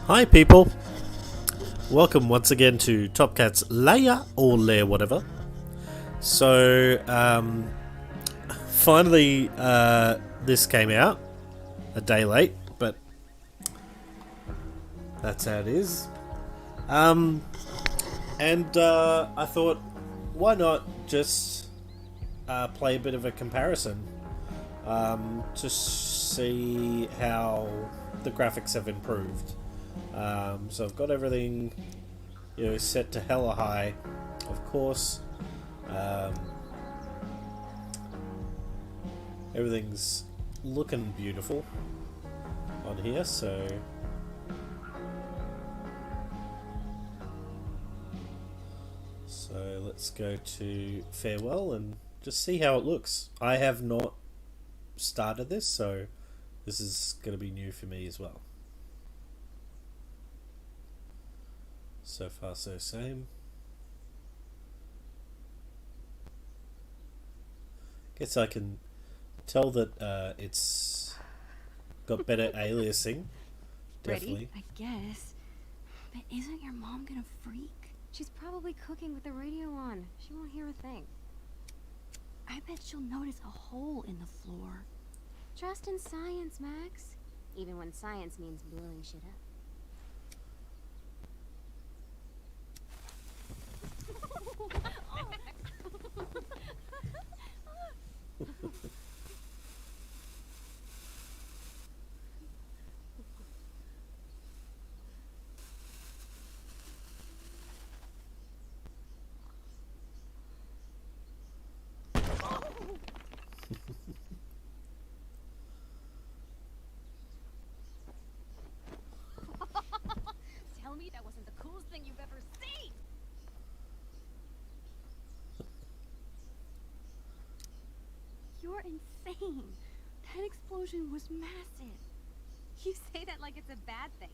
Hi people, welcome once again to Top Cat's Layer or Lair whatever. So finally this came out a day late, but that's how it is. And I thought, why not just play a bit of a comparison to see how the graphics have improved. So I've got everything, set to hella high, of course. Everything's looking beautiful on here, so let's go to farewell and just see how it looks. I have not started this, so this is going to be new for me as well. So far so same. Guess I can tell that it's got better aliasing. Definitely. Ready? I guess. But isn't your mom gonna freak? She's probably cooking with the radio on. She won't hear a thing. I bet she'll notice a hole in the floor. Trust in science, Max. Even when science means blowing shit up. Tell me that wasn't the coolest thing you've ever seen! You're insane. That explosion was massive. You say that like it's a bad thing.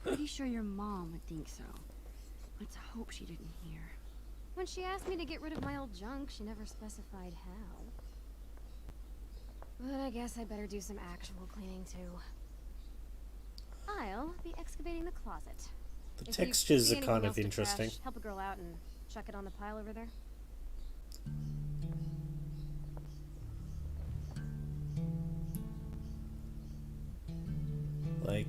Pretty sure your mom would think so. Let's hope she didn't hear. When she asked me to get rid of my old junk, she never specified how. But I guess I better do some actual cleaning too. I'll be excavating the closet. The If textures you are see kind anything of else to interesting. trash, help a girl out and chuck it on the pile over there. Like,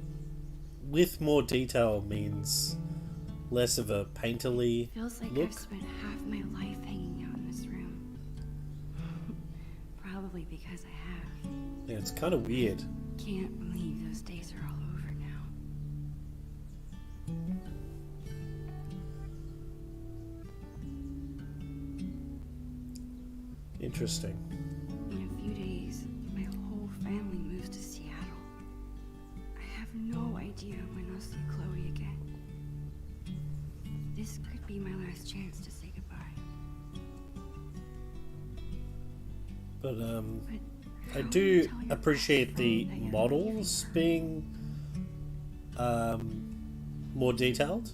with more detail means less of a painterly Feels like look. I've spent half my life hanging out in this room. Probably because I have. Yeah, it's kind of weird. Can't believe those days are all over now. Interesting. In a few days, my whole family moves to Seattle. I have no idea when I'll see Chloe again. This could be my last chance to say goodbye. But But I how do will you tell your appreciate best the friend that you're models leaving being more detailed.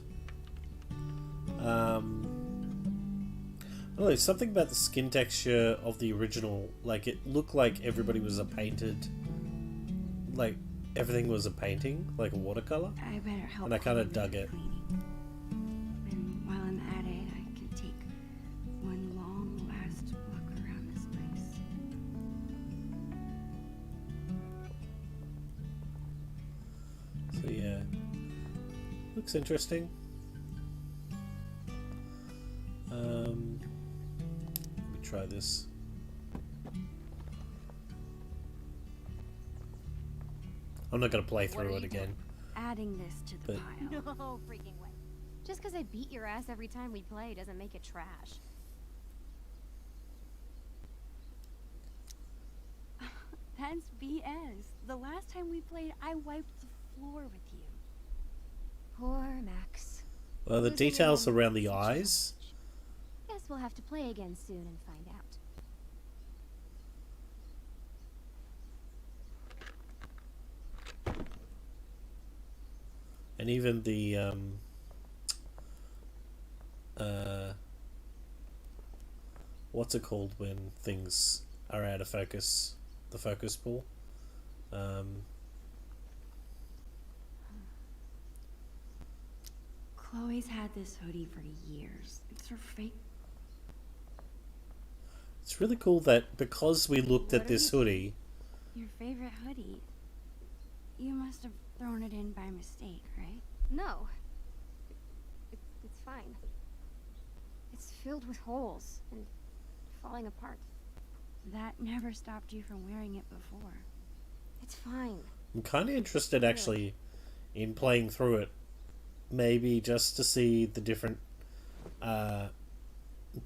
I don't know, something about the skin texture of the original, like it looked like everybody was like everything was a painting, like a watercolor. her? I better help. And I kinda Chloe with dug the it. cleaning. And while I'm at it, I can take one long last look around this place. So yeah, looks interesting. Let me try this. I'm not gonna play What through are it you again. Adding this to the But- pile. No freaking way. Just because I beat your ass every time we play doesn't make it trash. That's BS. The last time we played, I wiped the floor with you. Poor Max. Well, the Losing your details mom around was the such a eyes. challenge. Guess we'll have to play again soon and find out. And even the what's it called when things are out of focus? The focus pull. Chloe's had this hoodie for years. It's her fake. It's really cool that because we looked What at are this you hoodie, Your favorite hoodie. You must have thrown it in by mistake, right? No. It's fine. It's filled with holes and falling apart. That never stopped you from wearing it before. It's fine. I'm kind of interested actually in playing through it. Maybe just to see the different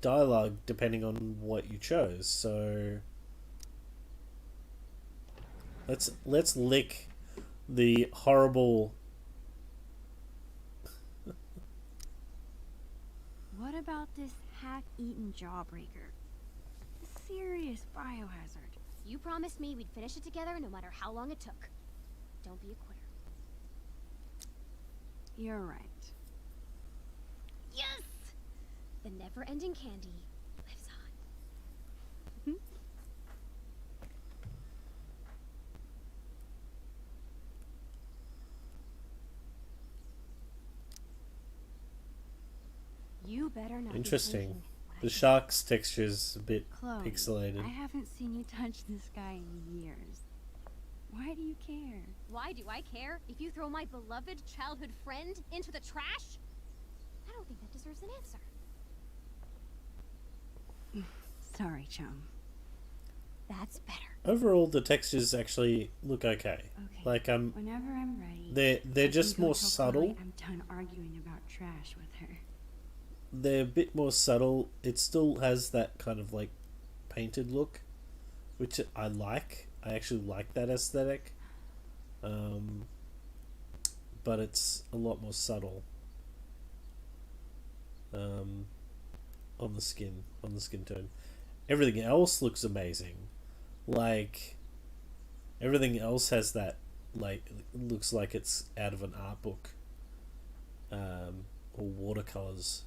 dialogue depending on what you chose. So let's lick the horrible. What about this half-eaten jawbreaker? A serious biohazard. You promised me we'd finish it together no matter how long it took. Don't be a quitter. You're right. Yes! The never-ending candy lives on. You better not. Interesting. The shark's texture's a bit Chloe, pixelated. I haven't seen you touch this guy in years. Why do you care? Why do I care if you throw my beloved childhood friend into the trash? I don't think that deserves an answer. Sorry, chum. That's better. Overall, the textures actually look okay. Okay. Like Whenever I'm ready. they're I just can go more tell subtle. Chloe I'm done arguing about trash with her. They're a bit more subtle. It still has that kind of like painted look, which I like. I actually like that aesthetic. But it's a lot more subtle. On the skin tone. Everything else looks amazing. Like everything else has that like looks like it's out of an art book. Or watercolors.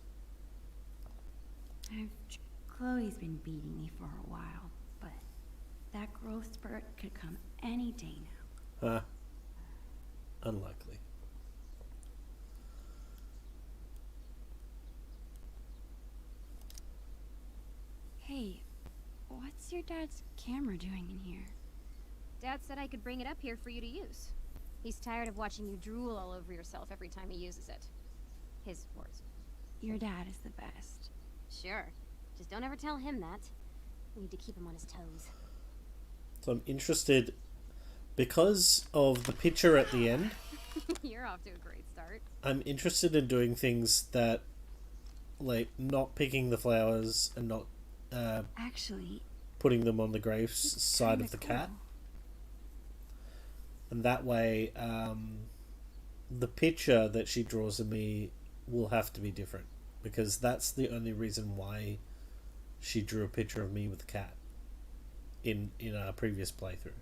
Chloe's been beating me for a while, but that growth spurt could come any day now. Huh. Unlikely. Hey, what's your dad's camera doing in here? Dad said I could bring it up here for you to use. He's tired of watching you drool all over yourself every time he uses it. His words. Your dad is the best. Sure. Just don't ever tell him that. We need to keep him on his toes. So I'm interested because of the picture at the end. You're off to a great start. I'm interested in doing things that, like, not picking the flowers and not Actually, putting them on the grave side of the kinda cat. cool. And that way, the picture that she draws of me will have to be different. Because that's the only reason why she drew a picture of me with the cat in our previous playthrough.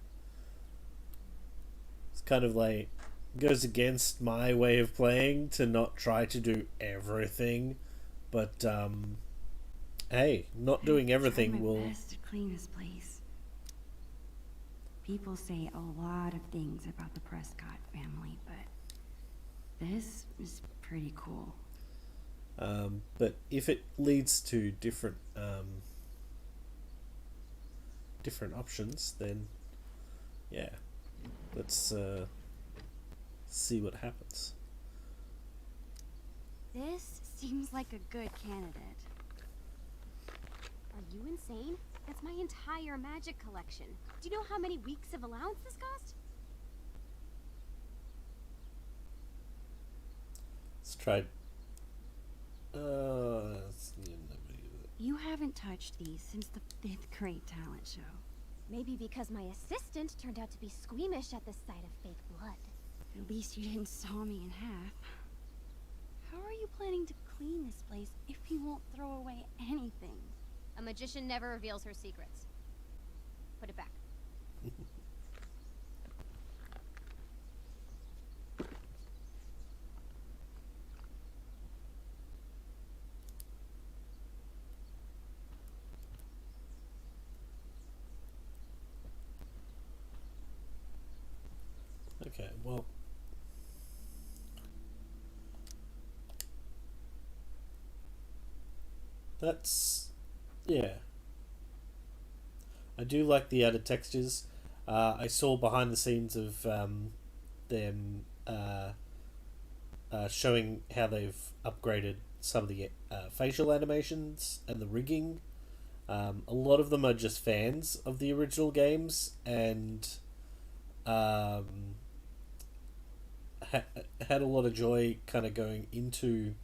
It's kind of like goes against my way of playing to not try to do everything, but hey, not doing everything Try my will. best to clean this place. People say a lot of things about the Prescott family, but this is pretty cool. But if it leads to different options, then yeah, let's see what happens. This seems like a good candidate. Are you insane? That's my entire magic collection. Do you know how many weeks of allowance this cost? Let's try. You haven't touched these since the 5th grade talent show. Maybe because my assistant turned out to be squeamish at the sight of fake blood. At least you didn't saw me in half. How are you planning to clean this place if you won't throw away anything? A magician never reveals her secrets. Put it back. Okay, well, that's yeah. I do like the added textures. I saw behind the scenes of them showing how they've upgraded some of the facial animations and the rigging. A lot of them are just fans of the original games and um, had a lot of joy kind of going into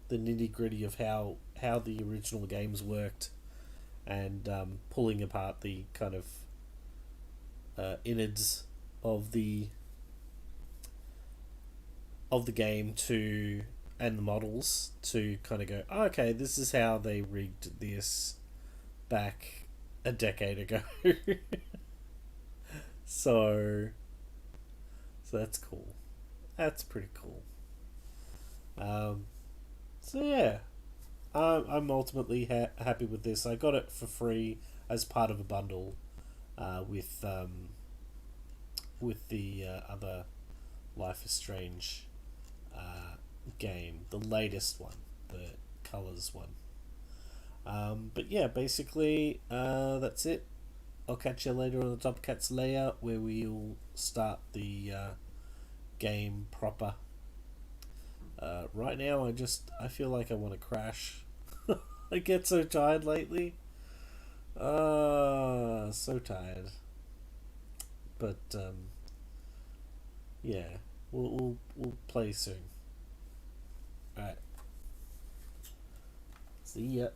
the nitty gritty of how the original games worked and pulling apart the kind of innards of the game to and the models to kind of go, oh, okay, this is how they rigged this back a decade ago. so that's cool. That's pretty cool. So yeah, I'm ultimately happy with this. I got it for free as part of a bundle with the other Life is Strange game, the latest one, the Colors one. But yeah, basically that's it. I'll catch you later on the Top Cats layout where we'll start the game proper. Right now, I feel like I want to crash. I get so tired lately. So tired. But yeah, we'll play soon. All right. See ya.